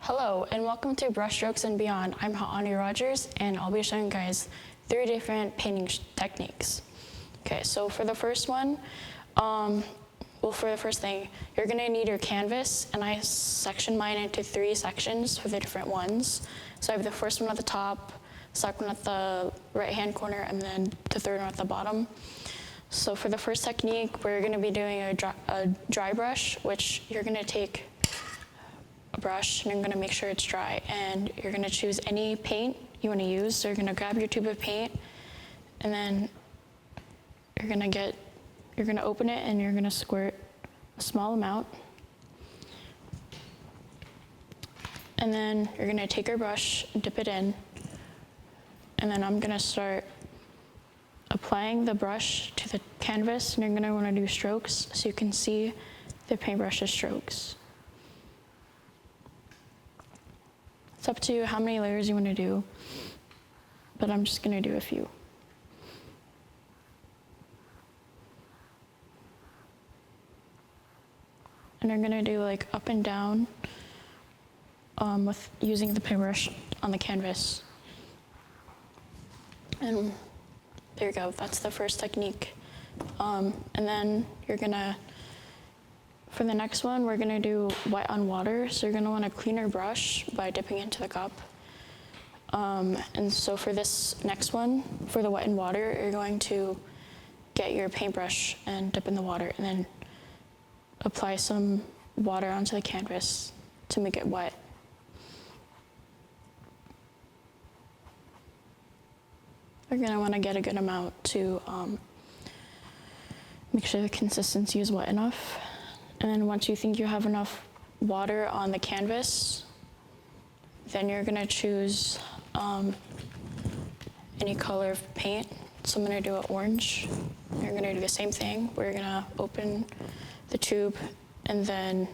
Hello, and welcome to Brushstrokes and Beyond. I'm Rodgers, and I'll be showing you guys 3 different painting techniques. Okay, so for the first one, for the first thing, you're gonna need your canvas, and I sectioned mine into 3 sections for the different ones. So I have the first one at the top, second one at the right-hand corner, and then the third one at the bottom. So for the first technique, we're gonna be doing a dry brush, which you're gonna take a brush and you're gonna make sure it's dry, and you're gonna choose any paint you wanna use. So you're gonna grab your tube of paint, and then you're gonna open it and you're gonna squirt a small amount. And then you're gonna take your brush, dip it in, and then I'm gonna start applying the brush to the canvas, and you're gonna wanna do strokes so you can see the paintbrush's strokes. It's up to you how many layers you want to do, but I'm just going to do a few. And I'm going to do like up and down with using the paintbrush on the canvas. And there you go, that's the first technique. And then you're going to, for the next one, we're gonna do wet on water. So you're gonna wanna clean your brush by dipping into the cup. And so for this next one, for the wet in water, you're going to get your paintbrush and dip in the water, and then apply some water onto the canvas to make it wet. You're gonna wanna get a good amount to make sure the consistency is wet enough. And then once you think you have enough water on the canvas, then you're gonna choose any color of paint. So I'm gonna do an orange. You're gonna do the same thing. We're gonna open the tube, and then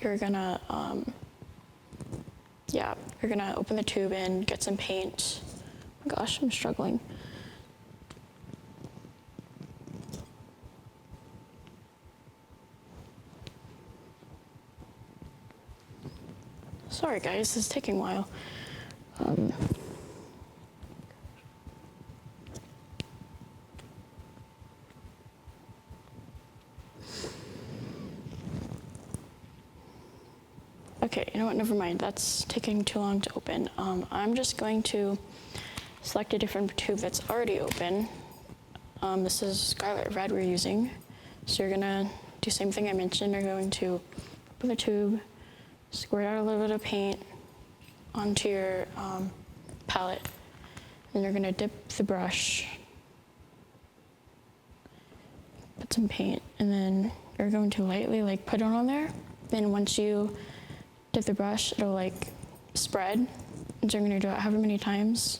you're gonna, you're gonna open the tube and get some paint. Oh my gosh, I'm struggling. Sorry guys, this is taking a while. Okay, you know what, never mind, that's taking too long to open. I'm just going to select a different tube that's already open. This is Scarlet Red we're using. So you're gonna do the same thing I mentioned. You're going to open the tube, squirt out a little bit of paint onto your palette, and you're gonna dip the brush, put some paint, and then you're going to lightly put it on there. Then once you dip the brush, it'll spread. And so you're gonna do it however many times,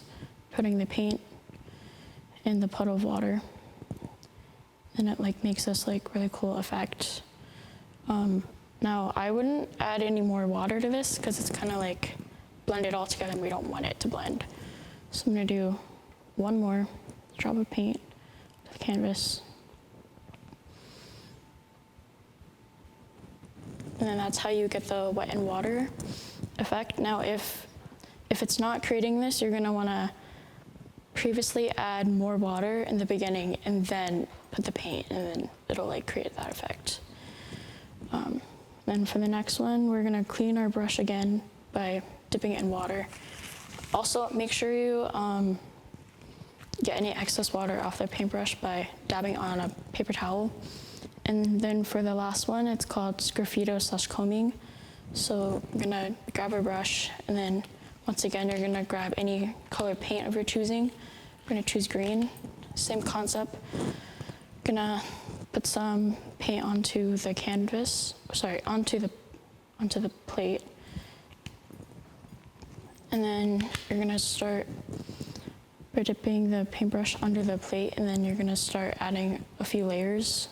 putting the paint in the puddle of water. And it makes this really cool effect. Now, I wouldn't add any more water to this because it's kind of blended all together and we don't want it to blend. So I'm gonna do one more drop of paint to the canvas. And then that's how you get the wet in water effect. Now, if it's not creating this, you're gonna wanna previously add more water in the beginning and then put the paint, and then it'll create that effect. Then for the next one, we're gonna clean our brush again by dipping it in water. Also, make sure you get any excess water off the paintbrush by dabbing on a paper towel. And then for the last one, it's called sgraffito/combing. So I'm gonna grab a brush, and then once again, you're gonna grab any color paint of your choosing. We're gonna choose green, same concept. Gonna put some paint onto the canvas, onto the plate. And then you're gonna start by dipping the paintbrush under the plate, and then you're gonna start adding a few layers.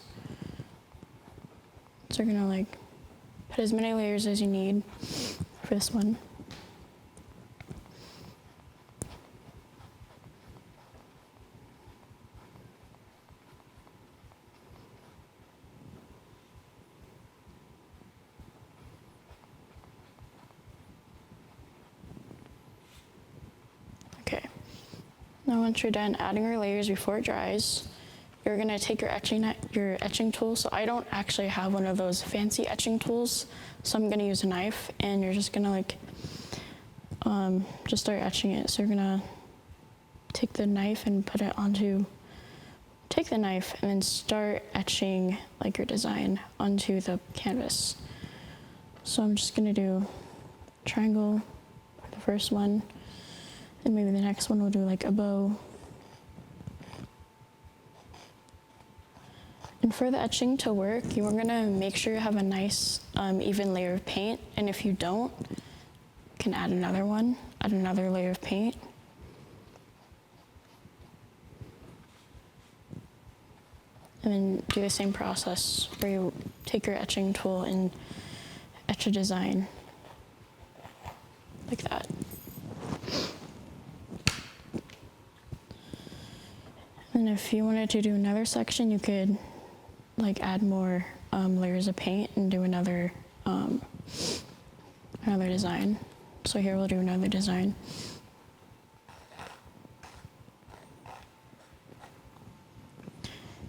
So you're gonna put as many layers as you need for this one. Now once you're done adding your layers before it dries, you're gonna take your etching tool. So I don't actually have one of those fancy etching tools, so I'm gonna use a knife, and you're just gonna just start etching it. So you're gonna take the knife and take the knife and then start etching like your design onto the canvas. So I'm just gonna do triangle for the first one, and maybe the next one we'll do like a bow. And for the etching to work, you're gonna make sure you have a nice even layer of paint, and if you don't, you can add another layer of paint. And then do the same process where you take your etching tool and etch a design like that. And if you wanted to do another section, you could like add more layers of paint and do another design. So here we'll do another design.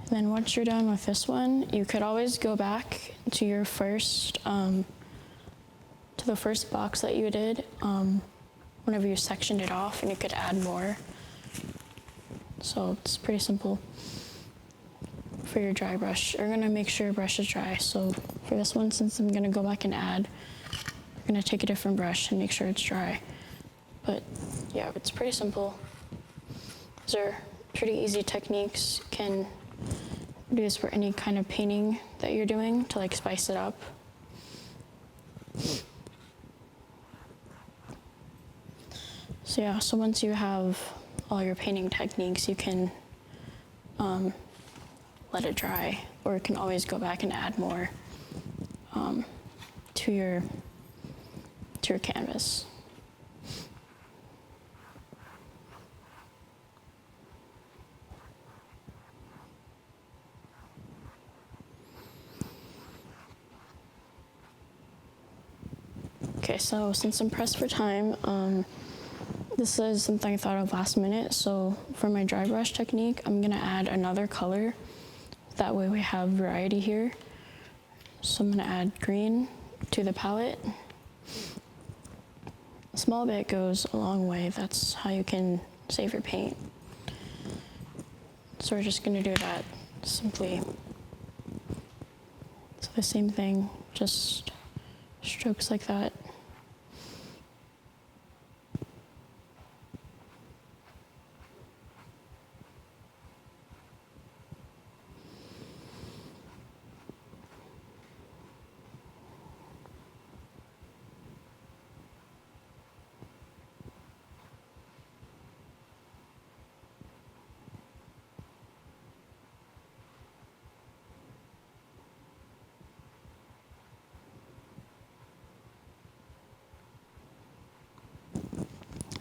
And then once you're done with this one, you could always go back to your first, to the first box that you did, whenever you sectioned it off, and you could add more. So it's pretty simple. For your dry brush, you're gonna make sure your brush is dry. So for this one, since I'm gonna go back and add, I'm gonna take a different brush and make sure it's dry. But yeah, it's pretty simple. These are pretty easy techniques. You can do this for any kind of painting that you're doing to like spice it up. So yeah, so once you have all your painting techniques, you can let it dry, or you can always go back and add more to your canvas. Okay, so since I'm pressed for time, this is something I thought of last minute. So for my dry brush technique, I'm gonna add another color. That way we have variety here. So I'm gonna add green to the palette. A small bit goes a long way. That's how you can save your paint. So we're just gonna do that simply. So the same thing, just strokes like that.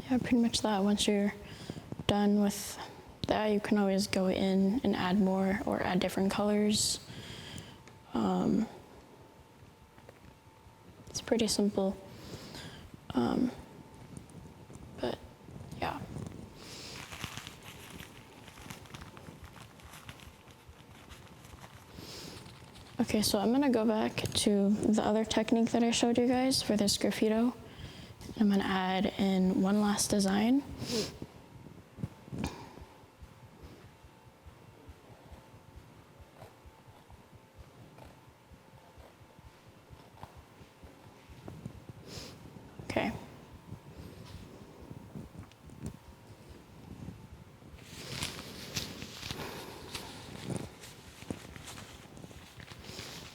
Yeah, pretty much that. Once you're done with that, you can always go in and add more or add different colors. It's pretty simple. But yeah. Okay, so I'm gonna go back to the other technique that I showed you guys for this graffito. I'm gonna add in one last design. Okay.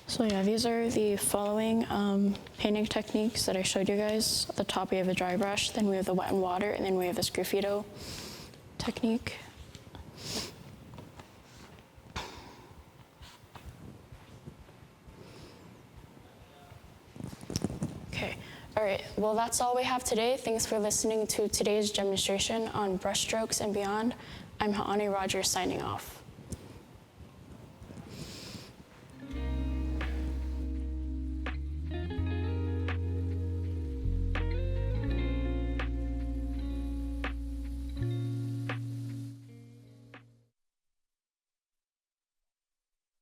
So yeah, these are the following painting techniques that I showed you guys. At the top we have a dry brush, then we have the wet and water, and then we have this graffito technique. Okay, all right, well that's all we have today. Thanks for listening to today's demonstration on brush strokes and beyond. I'm Rodgers signing off.